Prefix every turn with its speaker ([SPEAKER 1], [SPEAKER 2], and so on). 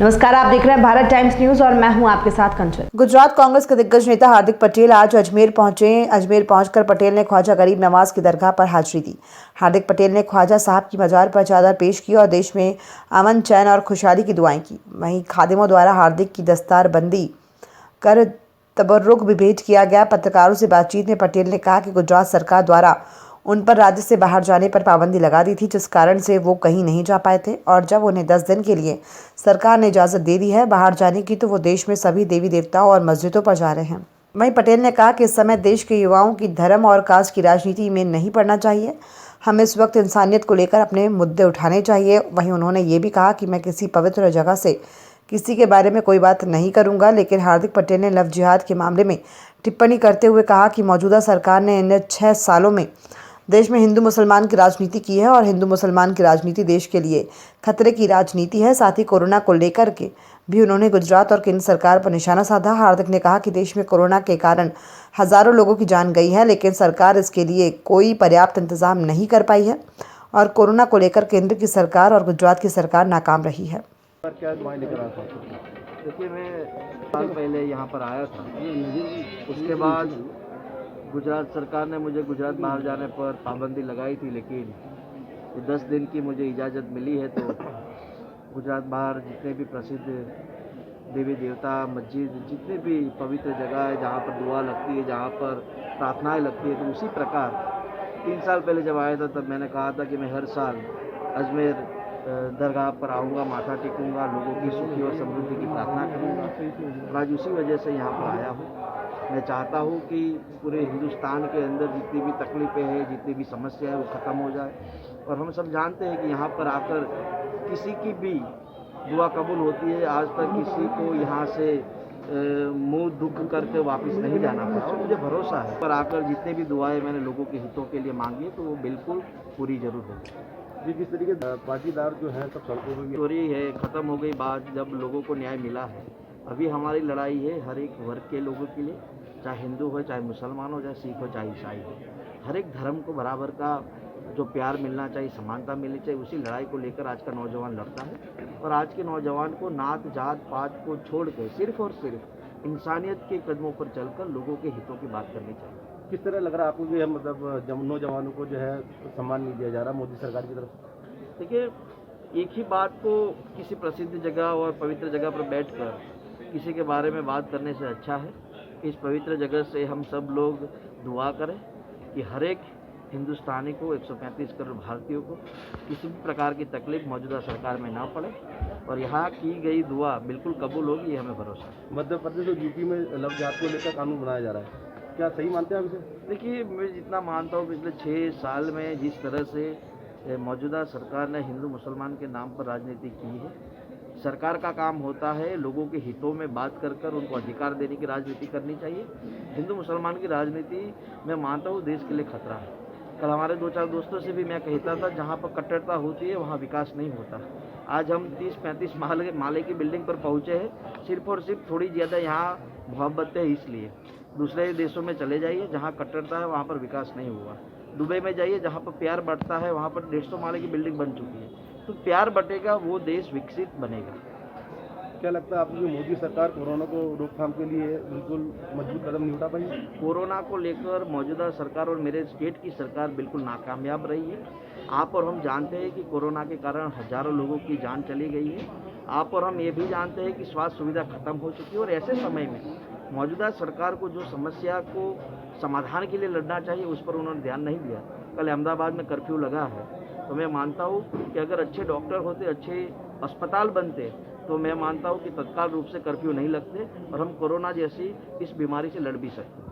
[SPEAKER 1] नमस्कार, आप देख रहे हैं भारत टाइम्स न्यूज और मैं हूं आपके साथ कंचन।
[SPEAKER 2] गुजरात कांग्रेस के दिग्गज नेता हार्दिक पटेल आज अजमेर पहुंचे। अजमेर पहुंचकर पटेल ने ख्वाजा गरीब नवाज की दरगाह पर हाजिरी दी। हार्दिक पटेल ने ख्वाजा साहब की मजार पर चादर पेश की और देश में अमन, चैन और खुशहाली की दुआएं की। वहीं खादिमों द्वारा हार्दिक की दस्तारबंदी कर तबर्रुक भी भेंट किया गया। पत्रकारों से बातचीत में पटेल ने कहा कि गुजरात सरकार द्वारा उन पर राज्य से बाहर जाने पर पाबंदी लगा दी थी, जिस कारण से वो कहीं नहीं जा पाए थे, और जब उन्हें 10 दिन के लिए सरकार ने इजाज़त दे दी है बाहर जाने की, तो वो देश में सभी देवी देवताओं और मस्जिदों पर जा रहे हैं। वहीं पटेल ने कहा कि इस समय देश के युवाओं की धर्म और कास्ट की राजनीति में नहीं पड़ना चाहिए। हमें इस वक्त इंसानियत को लेकर अपने मुद्दे उठाने चाहिए। वहीं उन्होंने ये भी कहा कि मैं किसी पवित्र जगह से किसी के बारे में कोई बात नहीं करूंगा। लेकिन हार्दिक पटेल ने लव जिहाद के मामले में टिप्पणी करते हुए कहा कि मौजूदा सरकार ने इन 6 सालों में देश में हिंदू मुसलमान की राजनीति की है और हिंदू मुसलमान की राजनीति देश के लिए खतरे की राजनीति है। साथ ही कोरोना को लेकर के भी उन्होंने गुजरात और केंद्र सरकार पर निशाना साधा। हार्दिक ने कहा कि देश में कोरोना के कारण हजारों लोगों की जान गई है, लेकिन सरकार इसके लिए कोई पर्याप्त इंतजाम नहीं कर पाई है और कोरोना को लेकर केंद्र की सरकार और गुजरात की सरकार नाकाम रही है।
[SPEAKER 3] क्या मायने करा था? देखिए, मैं साल पहले यहाँ पर आया था। उसके बाद गुजरात सरकार ने मुझे गुजरात बाहर जाने पर पाबंदी लगाई थी, लेकिन 10 दिन की मुझे इजाज़त मिली है। तो गुजरात बाहर जितने भी प्रसिद्ध देवी देवता, मस्जिद, जितने भी पवित्र जगह है जहाँ पर दुआ लगती है, जहाँ पर प्रार्थनाएं लगती है, तो उसी प्रकार 3 साल पहले जब आया था तब मैंने कहा था कि मैं हर साल अजमेर दरगाह पर आऊँगा, माथा टेकूँगा, लोगों की सुखी और समृद्धि की प्रार्थना करूँगा। आज उसी वजह से यहाँ पर आया हूँ। मैं चाहता हूँ कि पूरे हिंदुस्तान के अंदर जितनी भी तकलीफ़ें हैं, जितनी भी समस्या है, वो ख़त्म हो जाए। और हम सब जानते हैं कि यहाँ पर आकर किसी की भी दुआ कबूल होती है। आज तक किसी को यहाँ से मुँह दुख करके वापस नहीं जाना पड़ा, और मुझे भरोसा है पर आकर जितने भी दुआएं मैंने लोगों के हितों के लिए मांगी है, तो वो बिल्कुल पूरी जरूर होगी।
[SPEAKER 4] जी, किस तरीके पाटीदार जो है सब सड़कों पर
[SPEAKER 3] चोरी है, ख़त्म हो गई बात जब लोगों को न्याय मिला है। अभी हमारी लड़ाई है हर एक वर्ग के लोगों के लिए, चाहे हिंदू हो, चाहे मुसलमान हो, चाहे सिख हो, चाहे ईसाई हो। हर एक धर्म को बराबर का जो प्यार मिलना चाहिए, समानता मिलनी चाहिए, उसी लड़ाई को लेकर आज का नौजवान लड़ता है। और आज के नौजवान को नात जात पात को छोड़ कर सिर्फ और सिर्फ इंसानियत के कदमों पर चलकर लोगों के हितों की बात करनी चाहिए।
[SPEAKER 4] किस तरह लग रहा है आपको कि मतलब नौजवानों को जो है सम्मान नहीं दिया जा रहा मोदी सरकार की तरफ से?
[SPEAKER 3] देखिए, एक ही बात को किसी प्रसिद्ध जगह और पवित्र जगह पर बैठकर किसी के बारे में बात करने से अच्छा है इस पवित्र जगह से हम सब लोग दुआ करें कि हर एक हिंदुस्तानी को, 135 करोड़ भारतीयों को किसी भी प्रकार की तकलीफ मौजूदा सरकार में ना पड़े, और यहाँ की गई दुआ बिल्कुल कबूल होगी, ये हमें भरोसा है।
[SPEAKER 4] मध्य प्रदेश और यूपी में लव जिहाद को लेकर कानून बनाया जा रहा है, क्या सही मानते हैं आप इसे?
[SPEAKER 3] देखिए, मैं जितना मानता हूँ पिछले 6 साल में जिस तरह से मौजूदा सरकार ने हिंदू मुसलमान के नाम पर राजनीति की है, सरकार का काम होता है लोगों के हितों में बात कर उनको अधिकार देने की राजनीति करनी चाहिए। हिंदू मुसलमान की राजनीति मैं मानता हूँ देश के लिए खतरा है। कल हमारे 2-4 दोस्तों से भी मैं कहता था, जहाँ पर कट्टरता होती है वहाँ विकास नहीं होता। आज हम 30-35 माले की बिल्डिंग पर पहुँचे हैं, सिर्फ और सिर्फ थोड़ी ज़्यादा यहाँ मोहब्बत है इसलिए। दूसरे देशों में चले जाइए, जहाँ कट्टरता है वहाँ पर विकास नहीं हुआ। दुबई में जाइए, जहाँ पर प्यार बढ़ता है वहाँ पर 150 माले की बिल्डिंग बन चुकी है। तो प्यार बटेगा, वो देश विकसित बनेगा।
[SPEAKER 4] क्या लगता है आपको कि मोदी सरकार कोरोना को रोकथाम के लिए बिल्कुल मजबूत कदम नहीं उठा पाई?
[SPEAKER 3] कोरोना को लेकर मौजूदा सरकार और मेरे स्टेट की सरकार बिल्कुल नाकामयाब रही है। आप और हम जानते हैं कि कोरोना के कारण हजारों लोगों की जान चली गई है। आप और हम ये भी जानते हैं कि स्वास्थ्य सुविधा खत्म हो चुकी है, और ऐसे समय में मौजूदा सरकार को जो समस्या को समाधान के लिए लड़ना चाहिए उस पर उन्होंने ध्यान नहीं दिया। कल अहमदाबाद में कर्फ्यू लगा है, तो मैं मानता हूँ कि अगर अच्छे डॉक्टर होते, अच्छे अस्पताल बनते, तो मैं मानता हूँ कि तत्काल रूप से कर्फ्यू नहीं लगते और हम कोरोना जैसी इस बीमारी से लड़ भी सकते।